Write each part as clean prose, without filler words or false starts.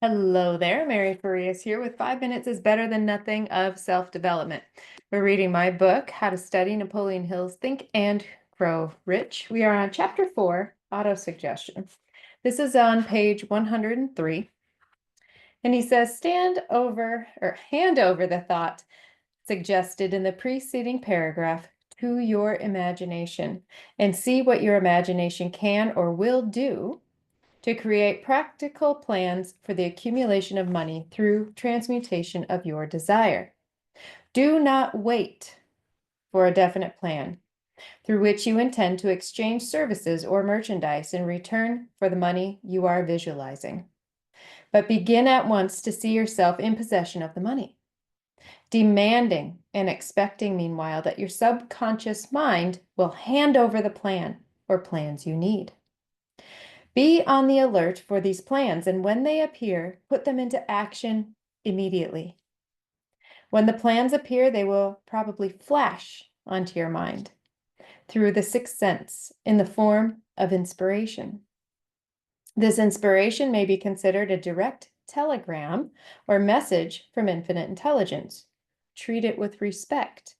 Hello there, Mary Farias here with 5 Minutes is Better Than Nothing of Self-Development. We're reading my book, How to Study Napoleon Hill's Think and Grow Rich. We are on Chapter 4, Auto-Suggestion. This is on page 103. And he says, hand over the thought suggested in the preceding paragraph to your imagination and see what your imagination can or will do to create practical plans for the accumulation of money through transmutation of your desire. Do not wait for a definite plan through which you intend to exchange services or merchandise in return for the money you are visualizing, but begin at once to see yourself in possession of the money, demanding and expecting, meanwhile, that your subconscious mind will hand over the plan or plans you need. Be on the alert for these plans, and when they appear, put them into action immediately. When the plans appear, they will probably flash onto your mind through the sixth sense in the form of inspiration. This inspiration may be considered a direct telegram or message from infinite intelligence. Treat it with respect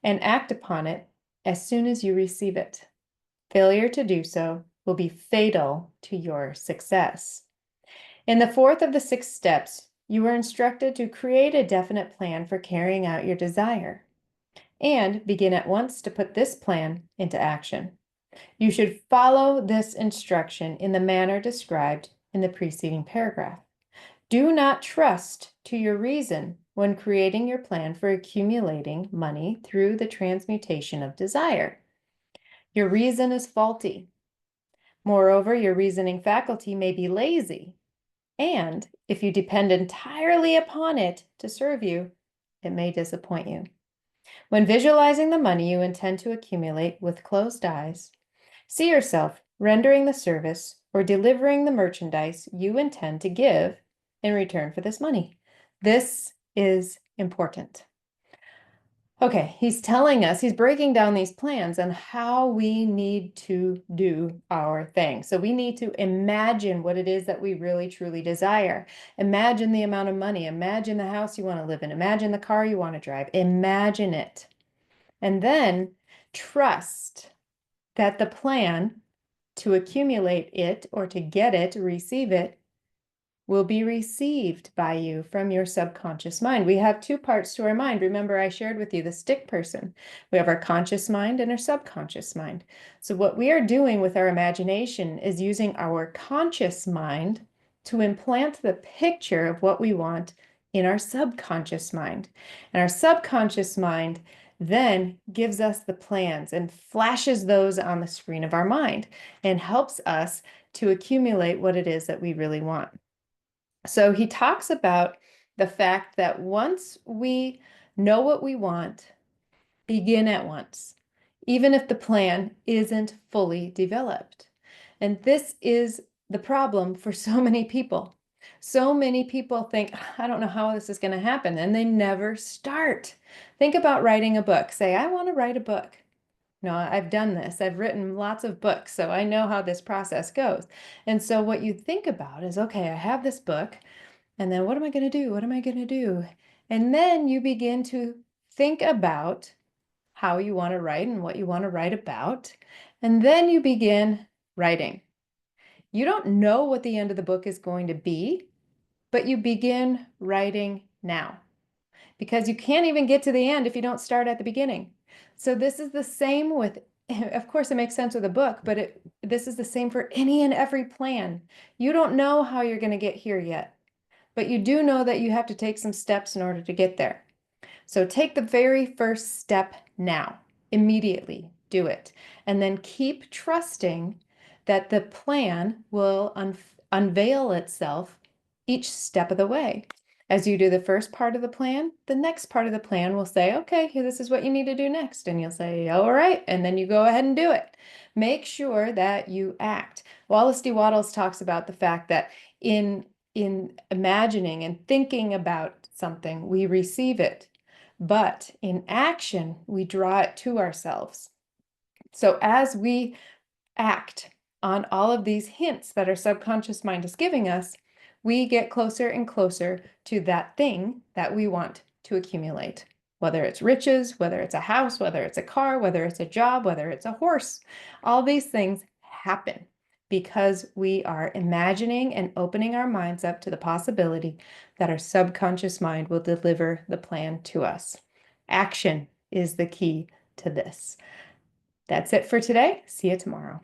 and act upon it as soon as you receive it. Failure to do so will be fatal to your success. In the fourth of the 6 steps, you are instructed to create a definite plan for carrying out your desire and begin at once to put this plan into action. You should follow this instruction in the manner described in the preceding paragraph. Do not trust to your reason when creating your plan for accumulating money through the transmutation of desire. Your reason is faulty. Moreover, your reasoning faculty may be lazy, and if you depend entirely upon it to serve you, it may disappoint you. When visualizing the money you intend to accumulate with closed eyes, see yourself rendering the service or delivering the merchandise you intend to give in return for this money. This is important. Okay, he's telling us, he's breaking down these plans on how we need to do our thing. So we need to imagine what it is that we really truly desire. Imagine the amount of money. Imagine the house you want to live in. Imagine the car you want to drive. Imagine it. And then trust that the plan to accumulate it or to get it, receive it, will be received by you from your subconscious mind. We have 2 parts to our mind. Remember, I shared with you the stick person. We have our conscious mind and our subconscious mind. So what we are doing with our imagination is using our conscious mind to implant the picture of what we want in our subconscious mind. And our subconscious mind then gives us the plans and flashes those on the screen of our mind and helps us to accumulate what it is that we really want. So he talks about the fact that once we know what we want, begin at once, even if the plan isn't fully developed. And this is the problem for so many people. So many people think, I don't know how this is going to happen, and they never start. Think about writing a book. Say, I want to write a book. No, I've done this. I've written lots of books, so I know how this process goes. And so what you think about is, okay, I have this book. And then what am I going to do? What am I going to do? And then you begin to think about how you want to write and what you want to write about. And then you begin writing. You don't know what the end of the book is going to be, but you begin writing now because you can't even get to the end if you don't start at the beginning. So this is the same with, of course, it makes sense with a book, but this is the same for any and every plan. You don't know how you're going to get here yet, but you do know that you have to take some steps in order to get there. So take the very first step now, immediately do it. And then keep trusting that the plan will unveil itself each step of the way. As you do the first part of the plan, the next part of the plan will say, okay, this is what you need to do next. And you'll say, all right. And then you go ahead and do it. Make sure that you act. Wallace D. Wattles talks about the fact that in imagining and thinking about something, we receive it. But in action, we draw it to ourselves. So as we act on all of these hints that our subconscious mind is giving us, we get closer and closer to that thing that we want to accumulate. Whether it's riches, whether it's a house, whether it's a car, whether it's a job, whether it's a horse, all these things happen because we are imagining and opening our minds up to the possibility that our subconscious mind will deliver the plan to us. Action is the key to this. That's it for today. See you tomorrow.